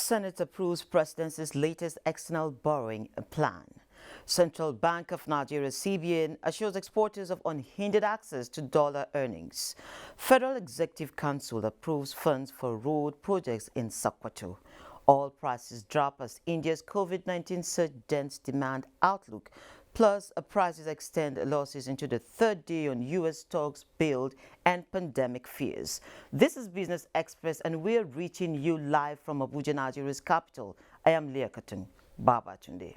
Senate approves Presidency's latest external borrowing plan. Central Bank of Nigeria (CBN) assures exporters of unhindered access to dollar earnings. Federal Executive Council approves funds for road projects in Sokoto. Oil prices drop as India's COVID-19 surge dents demand outlook. Plus, prices extend losses into the third day on U.S. stocks build and pandemic fears. This is Business Express, and we're reaching you live from Abuja, Nigeria's capital. I am Leah Katun. Baba Tunde.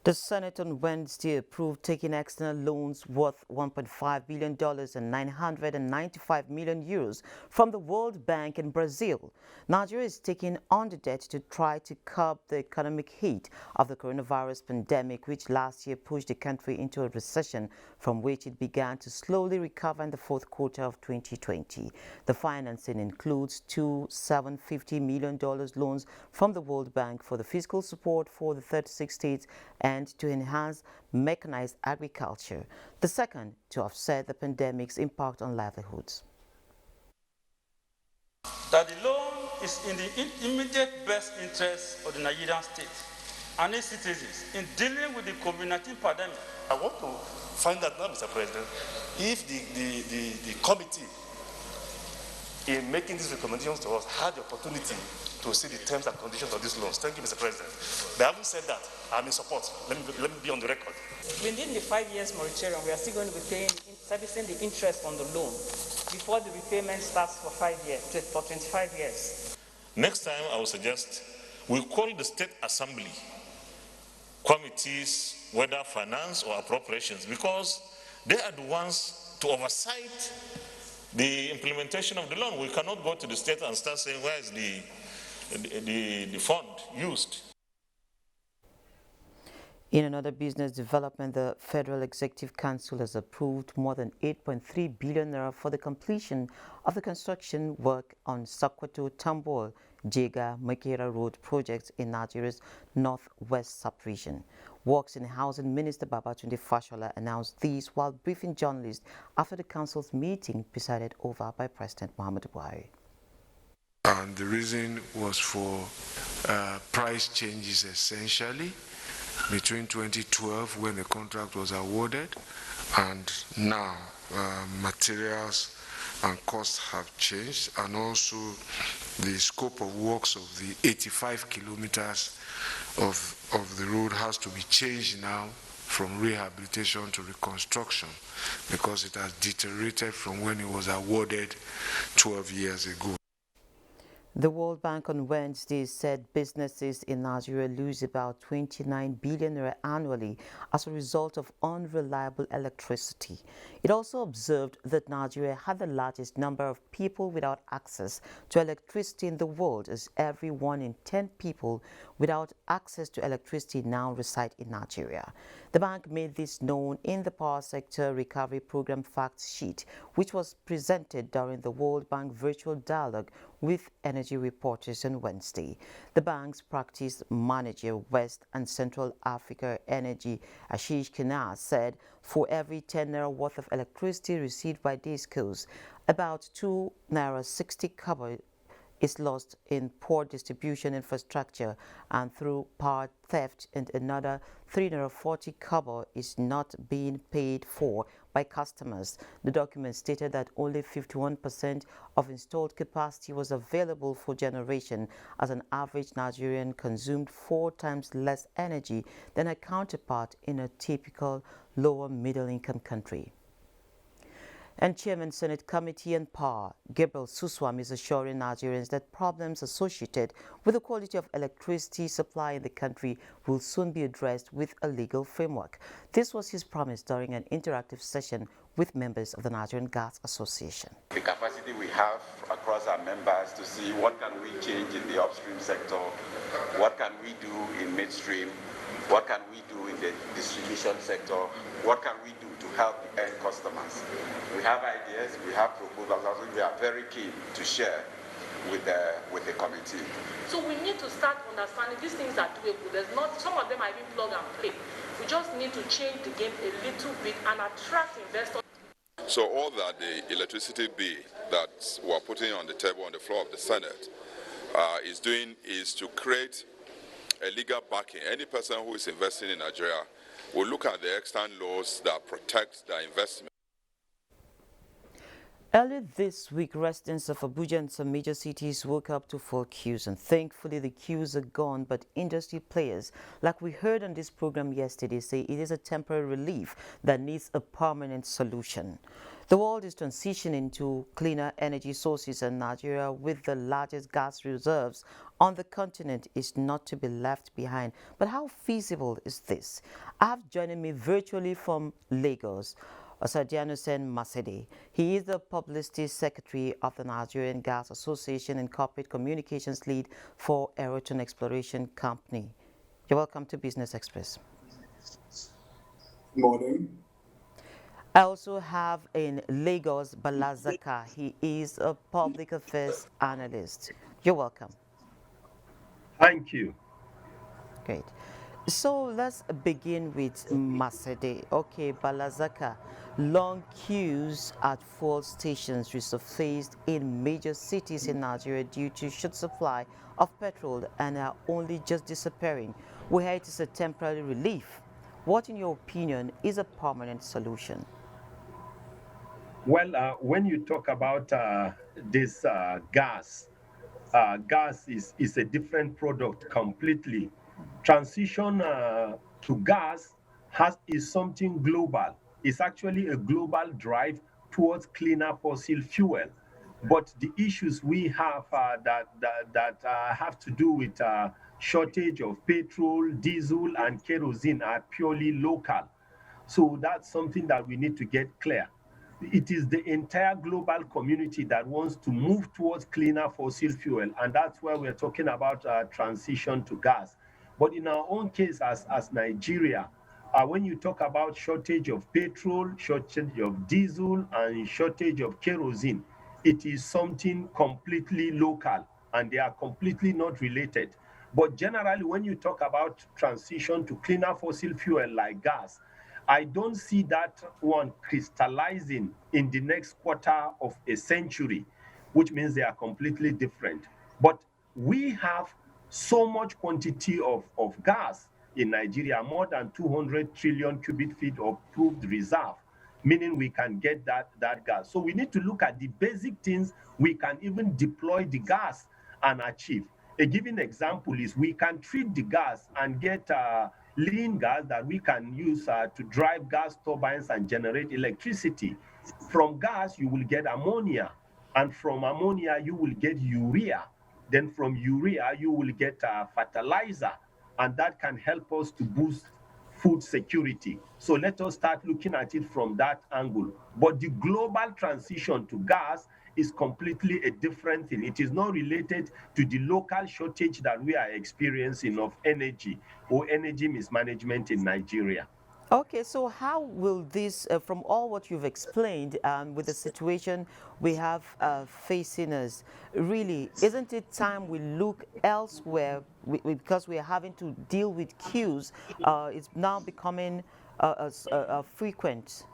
The Senate on Wednesday approved taking external loans worth $1.5 billion and 995 million euros from the World Bank in Brazil. Nigeria is taking on the debt to try to curb the economic heat of the coronavirus pandemic, which last year pushed the country into a recession from which it began to slowly recover in the fourth quarter of 2020. The financing includes two $750 million loans from the World Bank for the fiscal support for the 36 states and to enhance mechanized agriculture. The second, to offset the pandemic's impact on livelihoods. That the loan is in the immediate best interest of the Nigerian state and its citizens in dealing with the COVID-19 pandemic. I want to find out now, Mr. President, if the committee in making these recommendations to us had the opportunity to see the terms and conditions of these loans. Thank you, Mr. President. But having said that, I'm in support. Let me be on the record. Within the 5 years moratorium, we are still going to be servicing the interest on the loan before the repayment starts for 25 years. Next time, I will suggest we call the State Assembly committees, whether finance or appropriations, because they are the ones to oversight the implementation of the loan. We cannot go to the state and start saying, where is the fund used? In another business development, the Federal Executive Council has approved more than 8.3 billion naira for the completion of the construction work on Sokoto, Tambol, Jega, Makera Road projects in Nigeria's northwest sub-region. Works and Housing Minister Babatunde Fashola announced these while briefing journalists after the council's meeting presided over by President Muhammadu Buhari. And the reason was for price changes essentially between 2012 when the contract was awarded and now materials and costs have changed, and also the scope of works of the 85 kilometers of the road has to be changed now from rehabilitation to reconstruction because it has deteriorated from when it was awarded 12 years ago. The World Bank on Wednesday said businesses in Nigeria lose about 29 billion naira annually as a result of unreliable electricity. It also observed that Nigeria had the largest number of people without access to electricity in the world, as every 1 in 10 people without access to electricity now reside in Nigeria. The bank made this known in the Power Sector Recovery Program fact sheet, which was presented during the World Bank virtual dialogue with energy reporters on Wednesday. The bank's practice manager, West and Central Africa Energy, Ashish Khanna, said for every 10 naira worth of electricity received by DISCOs, about 2 naira 60 kobo is lost in poor distribution infrastructure and through power theft, and another 340 kobo is not being paid for by customers. The document stated that only 51% of installed capacity was available for generation, as an average Nigerian consumed 4 times less energy than a counterpart in a typical lower middle-income country. And Chairman Senate Committee on Power, Gabriel Suswam, is assuring Nigerians that problems associated with the quality of electricity supply in the country will soon be addressed with a legal framework. This was his promise during an interactive session with members of the Nigerian Gas Association. The capacity we have across our members to see what can we change in the upstream sector, what can we do in midstream, what can we do in the distribution sector, what can we do to help the end customers. We have ideas, we have proposals, we are very keen to share with the committee. So we need to start understanding these things are doable. There's not, some of them are even plug and play. We just need to change the game a little bit and attract investors. So all that the electricity bill that we're putting on the table on the floor of the Senate is doing is to create a legal backing. Any person who is investing in Nigeria will look at the extant laws that protect their investment. Earlier this week, residents of Abuja and some major cities woke up to full queues, and thankfully the queues are gone. But industry players, like we heard on this program yesterday, say it is a temporary relief that needs a permanent solution. The world is transitioning to cleaner energy sources, and Nigeria, with the largest gas reserves on the continent, is not to be left behind. But how feasible is this? I have joining me virtually from Lagos, Osadiano Sen Masede. He is the Publicity Secretary of the Nigerian Gas Association and Corporate Communications Lead for Aeroton Exploration Company. You're welcome to Business Express. Good morning. I also have in Lagos Balazaka. He is a public affairs analyst. You're welcome. Thank you. Great. So let's begin with Masede. Okay, Balazaka. Long queues at fuel stations resurfaced in major cities in Nigeria due to short supply of petrol and are only just disappearing. We hear it is a temporary relief. What, in your opinion, is a permanent solution? Well, when you talk about this gas is a different product completely. Transition to gas is something global. It's actually a global drive towards cleaner fossil fuel. But the issues we have that have to do with shortage of petrol, diesel, and kerosene are purely local. So that's something that we need to get clear. It is the entire global community that wants to move towards cleaner fossil fuel, and that's why we're talking about transition to gas. But in our own case as Nigeria, when you talk about shortage of petrol, shortage of diesel, and shortage of kerosene, it is something completely local, and they are completely not related. But generally, when you talk about transition to cleaner fossil fuel like gas, I don't see that one crystallizing in the next quarter of a century, which means they are completely different. But we have so much quantity of gas in Nigeria, more than 200 trillion cubic feet of proved reserve, meaning we can get that gas. So we need to look at the basic things we can even deploy the gas and achieve. A given example is we can treat the gas and get lean gas that we can use to drive gas turbines and generate electricity. From gas, you will get ammonia, and from ammonia, you will get urea. Then from urea, you will get fertilizer, and that can help us to boost food security. So let us start looking at it from that angle. But the global transition to gas is completely a different thing. It is not related to the local shortage that we are experiencing of energy or energy mismanagement in Nigeria. Okay, so how will this, from all what you've explained, with the situation we have facing us, really, isn't it time we look elsewhere because we are having to deal with queues? It's now becoming frequent.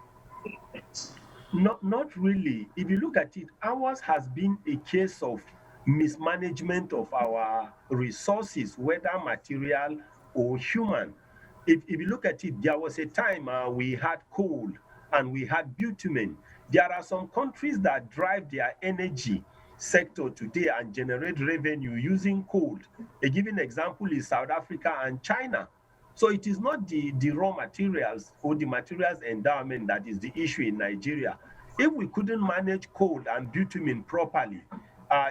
Not really. If you look at it, ours has been a case of mismanagement of our resources, whether material or human. If you look at it, there was a time we had coal and we had bitumen. There are some countries that drive their energy sector today and generate revenue using coal. A given example is South Africa and China. So it is not the raw materials or the materials endowment that is the issue in Nigeria. If we couldn't manage coal and bitumen properly,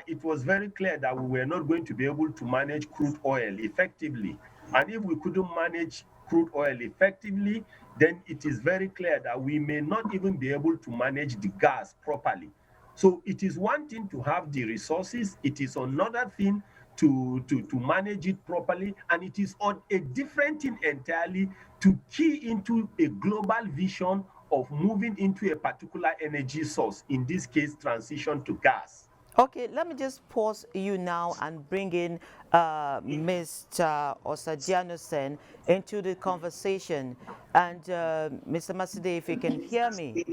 it was very clear that we were not going to be able to manage crude oil effectively. And if we couldn't manage crude oil effectively, then it is very clear that we may not even be able to manage the gas properly. So it is one thing to have the resources, it is another thing to manage it properly, and it is on a different thing entirely to key into a global vision of moving into a particular energy source, in this case, transition to gas. Okay, let me just pause you now and bring in Mr. Osadianusen into the conversation. And Mr. Maside, if you can hear me,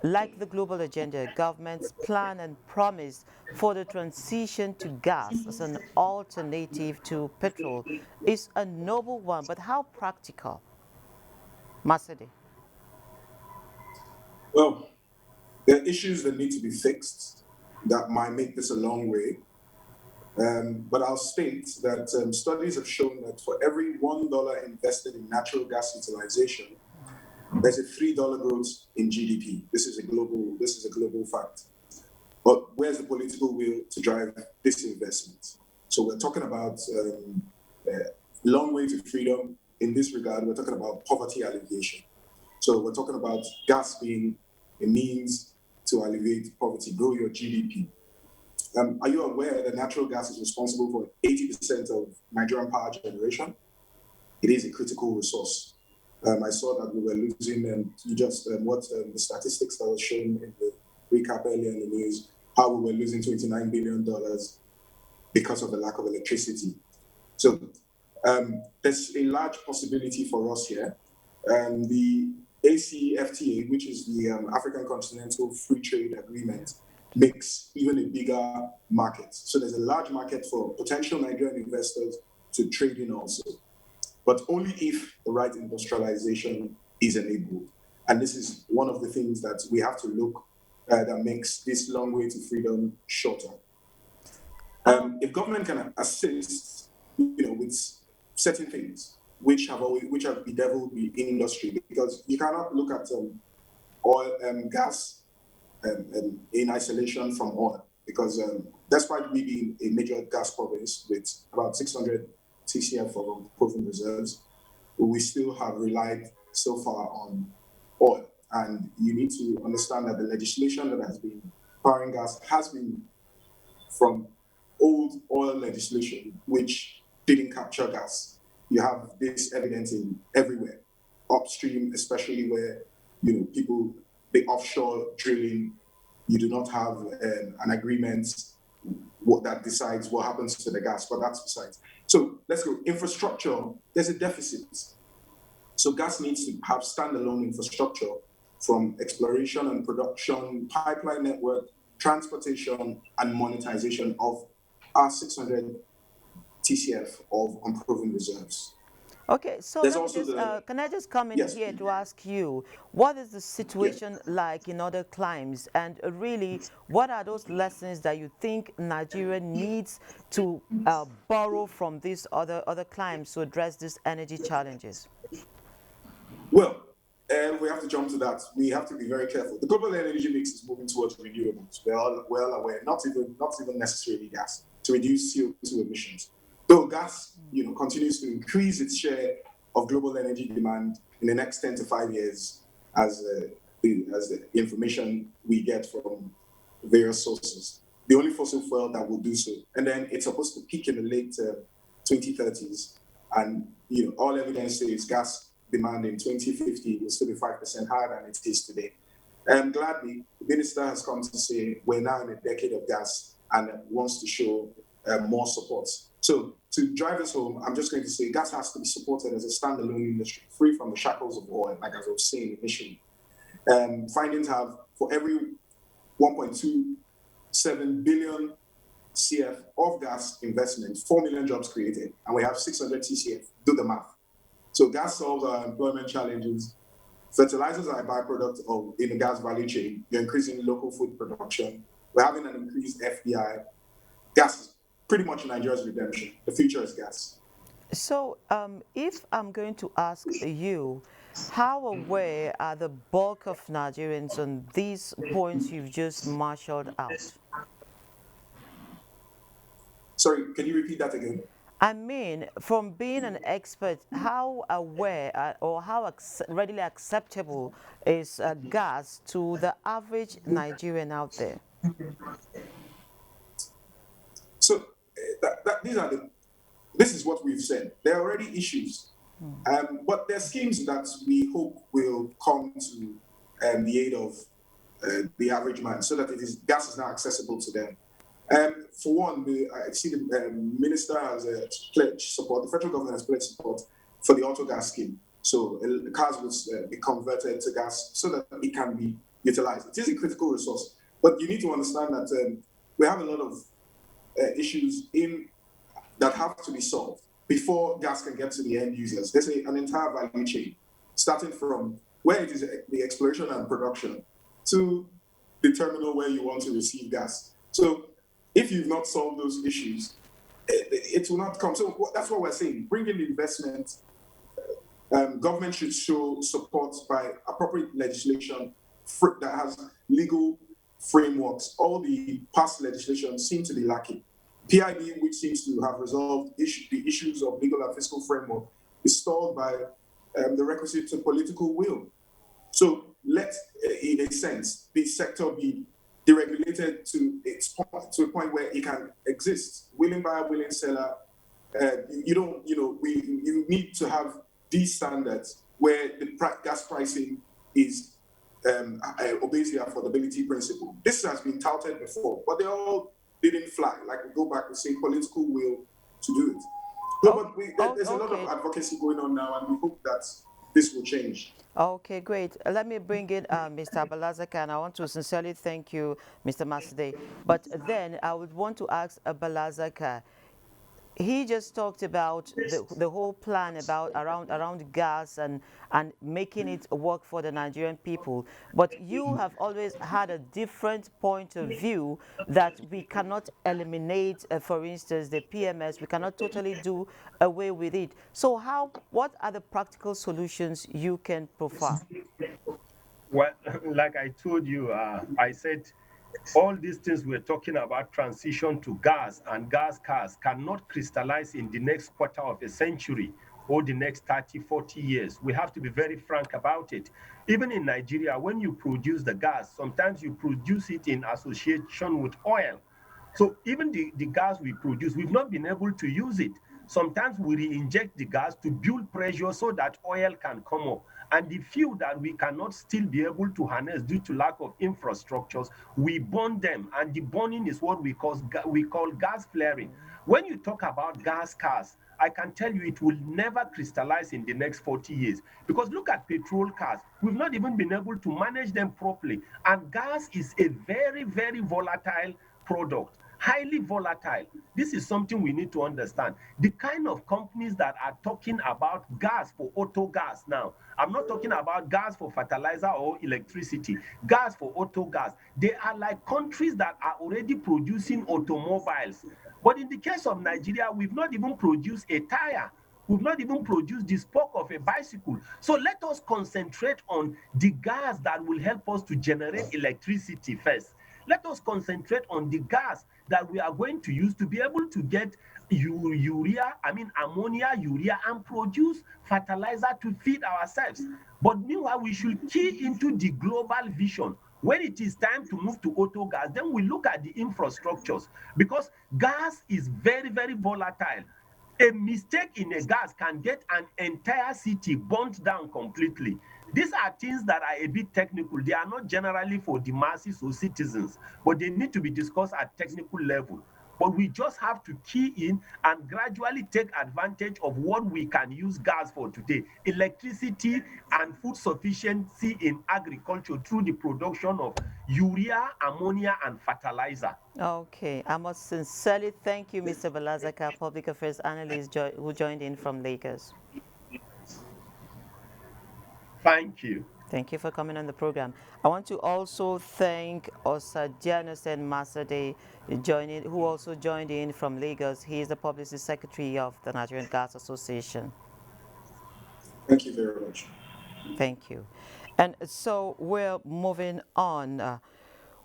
like the global agenda, government's plan and promise for the transition to gas as an alternative to petrol is a noble one, but how practical? Maside. Well, there are issues that need to be fixed that might make this a long way. But I'll state that studies have shown that for every $1 invested in natural gas utilization, there's a $3 growth in GDP. This is a global fact. But where's the political will to drive this investment? So we're talking about long way to freedom. In this regard, we're talking about poverty alleviation. So we're talking about gas being a means to alleviate poverty, grow your GDP. Are you aware that natural gas is responsible for 80% of Nigerian power generation? It is a critical resource. I saw that we were losing, the statistics that was shown in the recap earlier in the news, how we were losing $29 billion because of the lack of electricity. So there's a large possibility for us here. The ACFTA, which is the African Continental Free Trade Agreement, makes even a bigger market. So there's a large market for potential Nigerian investors to trade in also, but only if the right industrialization is enabled. And this is one of the things that we have to look that makes this long way to freedom shorter. If government can assist, with certain things which have bedeviled the industry, because you cannot look at oil and gas in isolation from oil, because despite we being a major gas province with about 600 TCF of proven reserves, we still have relied so far on oil. And you need to understand that the legislation that has been powering gas has been from old oil legislation, which didn't capture gas. You have this evidence in everywhere, upstream, especially where people, the offshore drilling, you do not have an agreement that decides what happens to the gas, but that's besides. So let's go. Infrastructure, there's a deficit. So gas needs to have standalone infrastructure from exploration and production, pipeline network, transportation, and monetization of our 600 TCF of unproven reserves. Okay, so let me just, can I just come in here to ask you, what is the situation like in other climes? And really, what are those lessons that you think Nigeria needs to borrow from these other climes to address these energy challenges? Well, we have to jump to that. We have to be very careful. The global energy mix is moving towards renewables. We're all well aware, not even necessarily gas, to reduce CO2 emissions. Though gas, continues to increase its share of global energy demand in the next 10 to 5 years, as the information we get from various sources. The only fossil fuel that will do so, and then it's supposed to peak in the late 2030s, and all evidence says gas demand in 2050 will still be 5% higher than it is today. And gladly, the minister has come to say we're now in a decade of gas and wants to show more support. So to drive this home, I'm just going to say gas has to be supported as a standalone industry, free from the shackles of oil, like as I was saying initially. Findings have, for every 1.27 billion CF of gas investment, 4 million jobs created, and we have 600 TCF. Do the math. So gas solves our employment challenges Fertilizers are a byproduct of in the gas value chain. You're increasing local food production. We're having an increased FDI. Gas is pretty much Nigeria's redemption. The future is gas. So, if I'm going to ask you, how aware are the bulk of Nigerians on these points you've just marshaled out? Sorry, can you repeat that again? I mean, from being an expert, how aware or how readily acceptable is gas to the average Nigerian out there? So this is what we've said. There are already issues, but there are schemes that we hope will come to the aid of the average man, so that gas is now accessible to them. For one, I see the minister has pledged support. The federal government has pledged support for the auto gas scheme. So cars will be converted to gas so that it can be utilized. It is a critical resource, but you need to understand that we have a lot of issues that have to be solved before gas can get to the end users. There's an entire value chain, starting from where it is the exploration and production to the terminal where you want to receive gas. So if you've not solved those issues, it will not come. So that's what we're saying. Bring in investment. Government should show support by appropriate legislation that has legal frameworks. All the past legislation seem to be lacking. PIB, which seems to have resolved the issues of legal and fiscal framework, is stalled by the requisite political will. So let, in a sense, the sector be deregulated to a point where it can exist. Willing buyer, willing seller. You need to have these standards where the gas pricing is obeys the affordability principle. This has been touted before, but they all didn't fly. Like we go back and say political will to do it. No, but there's a lot of advocacy going on now, and we hope that this will change. Okay, great. Let me bring in Mr. Balazaka, and I want to sincerely thank you, Mr. Masde. But then I would want to ask Balazaka. He just talked about the whole plan about around gas and making it work for the Nigerian people. But you have always had a different point of view that we cannot eliminate, for instance, the PMS. We cannot totally do away with it. So what are the practical solutions you can proffer? Well, like I told you, I said all these things we're talking about, transition to gas and gas cars, cannot crystallize in the next quarter of a century or the next 30, 40 years. We have to be very frank about it. Even in Nigeria, when you produce the gas, sometimes you produce it in association with oil. So even the gas we produce, we've not been able to use it. Sometimes we re-inject the gas to build pressure so that oil can come up. And the few that we cannot still be able to harness due to lack of infrastructures, we burn them. And the burning is what we call gas flaring. When you talk about gas cars, I can tell you it will never crystallize in the next 40 years. Because look at petrol cars. We've not even been able to manage them properly. And gas is a very, very volatile product. Highly volatile. This is something we need to understand. The kind of companies that are talking about gas for auto gas now, I'm not talking about gas for fertilizer or electricity, gas for auto gas. They are like countries that are already producing automobiles. But in the case of Nigeria, we've not even produced a tire. We've not even produced the spoke of a bicycle. So let us concentrate on the gas that will help us to generate electricity first. Let us concentrate on the gas that we are going to use to be able to get ammonia, urea, and produce fertilizer to feed ourselves. But meanwhile, we should key into the global vision. When it is time to move to auto gas, then we look at the infrastructures, because gas is very, very volatile. A mistake in a gas can get an entire city burnt down completely. These are things that are a bit technical. They are not generally for the masses or citizens, but they need to be discussed at technical level. But we just have to key in and gradually take advantage of what we can use gas for today: electricity and food sufficiency in agriculture through the production of urea, ammonia, and fertilizer. Okay, I must sincerely thank you, Mr. Balazaka, Public Affairs Analyst who joined in from Lagos. Thank you. Thank you for coming on the program. I want to also thank Osa Janus Masade, who also joined in from Lagos. He is the Publicity Secretary of the Nigerian Gas Association. Thank you very much. Thank you. And so we're moving on.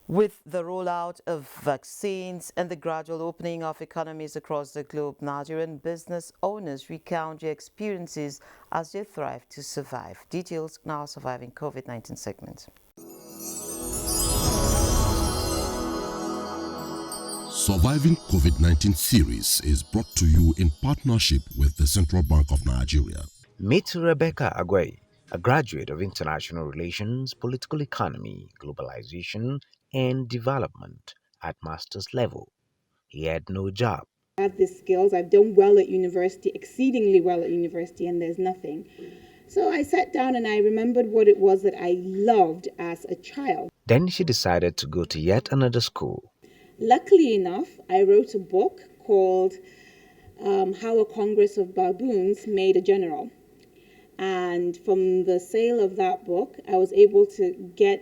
With the rollout of vaccines and the gradual opening of economies across the globe, Nigerian business owners recount their experiences as they thrive to survive. Details in our Surviving COVID-19 segment. Surviving COVID-19 series is brought to you in partnership with the Central Bank of Nigeria. Meet Rebecca Agway, a graduate of International Relations, Political Economy, Globalization, and Development at master's level. He had no job. I have the skills. I've done well at university, exceedingly well at university, and there's nothing. So I sat down and I remembered what it was that I loved as a child. Then she decided to go to yet another school. Luckily enough, I wrote a book called How a Congress of Baboons Made a General. And from the sale of that book, I was able to get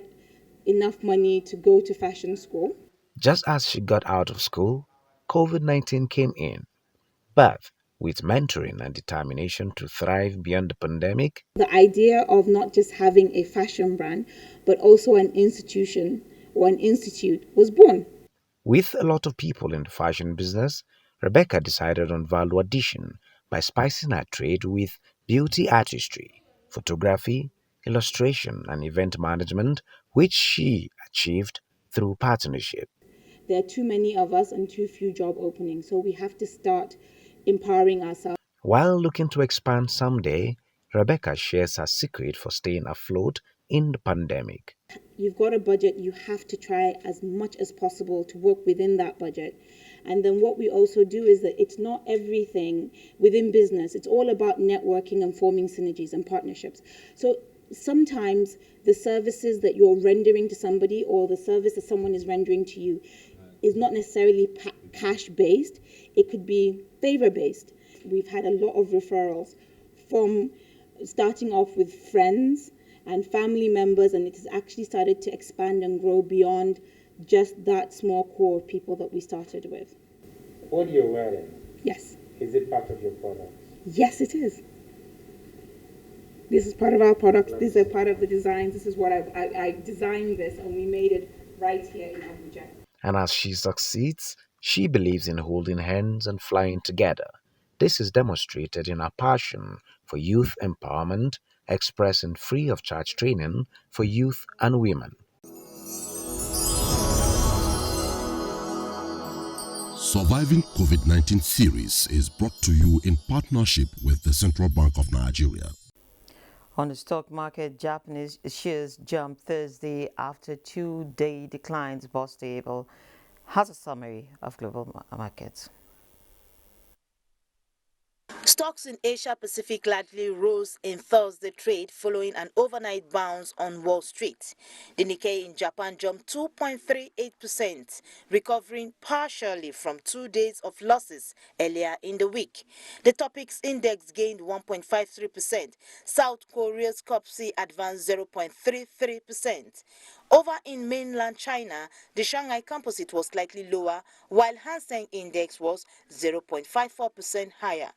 enough money to go to fashion school. Just as she got out of school, COVID-19 came in. But with mentoring and determination to thrive beyond the pandemic, the idea of not just having a fashion brand, but also an institution or an institute was born. With a lot of people in the fashion business, Rebecca decided on value addition by spicing her trade with beauty artistry, photography, illustration, and event management, which she achieved through partnership. There are too many of us and too few job openings, so we have to start empowering ourselves. While looking to expand someday, Rebecca shares her secret for staying afloat in the pandemic. You've got a budget, you have to try as much as possible to work within that budget. And then what we also do is that it's not everything within business. It's all about networking and forming synergies and partnerships. So sometimes the services that you're rendering to somebody or the service that someone is rendering to you is not necessarily cash-based. It could be favor-based. We've had a lot of referrals from starting off with friends and family members, and it has actually started to expand and grow beyond just that small core of people that we started with. What you're wearing? Yes. Is it part of your product? Yes, it is. This is part of our products. These are part of the designs. This is what I designed this, and we made it right here in Abuja. And as she succeeds, she believes in holding hands and flying together. This is demonstrated in her passion for youth empowerment, expressing free of charge training for youth and women. Surviving COVID-19 series is brought to you in partnership with the Central Bank of Nigeria. On the stock market, Japanese shares jumped Thursday after two-day declines. Boss Stable has a summary of global markets. Stocks in Asia Pacific largely rose in Thursday trade following an overnight bounce on Wall Street. The Nikkei in Japan jumped 2.38%, recovering partially from 2 days of losses earlier in the week. The Topix index gained 1.53%. South Korea's Kopsi advanced 0.33%. Over in mainland China, the Shanghai Composite was slightly lower, while Hang Seng Index was 0.54% higher.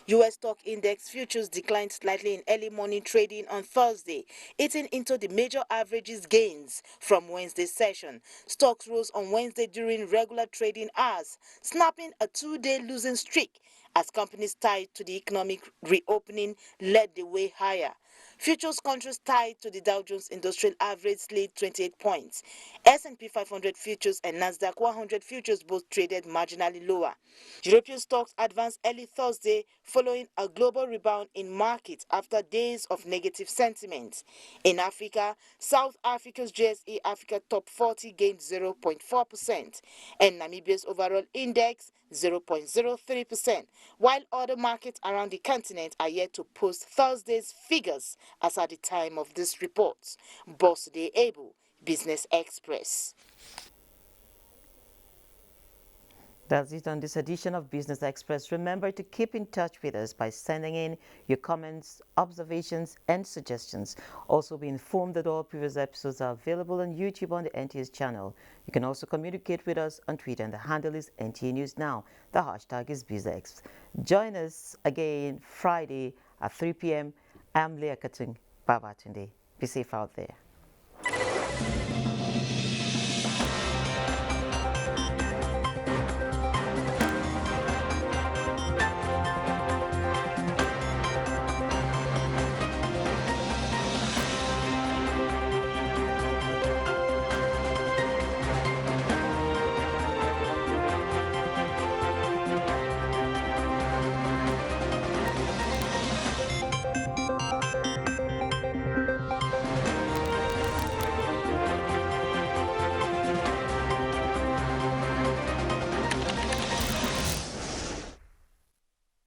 U.S. stock index futures declined slightly in early morning trading on Thursday, eating into the major averages gains from Wednesday's session. Stocks rose on Wednesday during regular trading hours, snapping a two-day losing streak as companies tied to the economic reopening led the way higher. Futures contracts tied to the Dow Jones Industrial Average slid 28 points. S&P 500 futures and Nasdaq 100 futures both traded marginally lower. European stocks advanced early Thursday following a global rebound in markets after days of negative sentiment. In Africa, South Africa's JSE Africa Top 40 gained 0.4% and Namibia's overall index 0.03%, while other markets around the continent are yet to post Thursday's figures as at the time of this report. Boss Able, Business Express. That's it on this edition of Business Express. Remember to keep in touch with us by sending in your comments, observations, and suggestions. Also, be informed that all previous episodes are available on YouTube on the NTA's channel. You can also communicate with us on Twitter, and the handle is NTA News Now. The hashtag is BizX. Join us again Friday at 3 p.m. I'm Leah Katung. Bye-bye today. Be safe out there.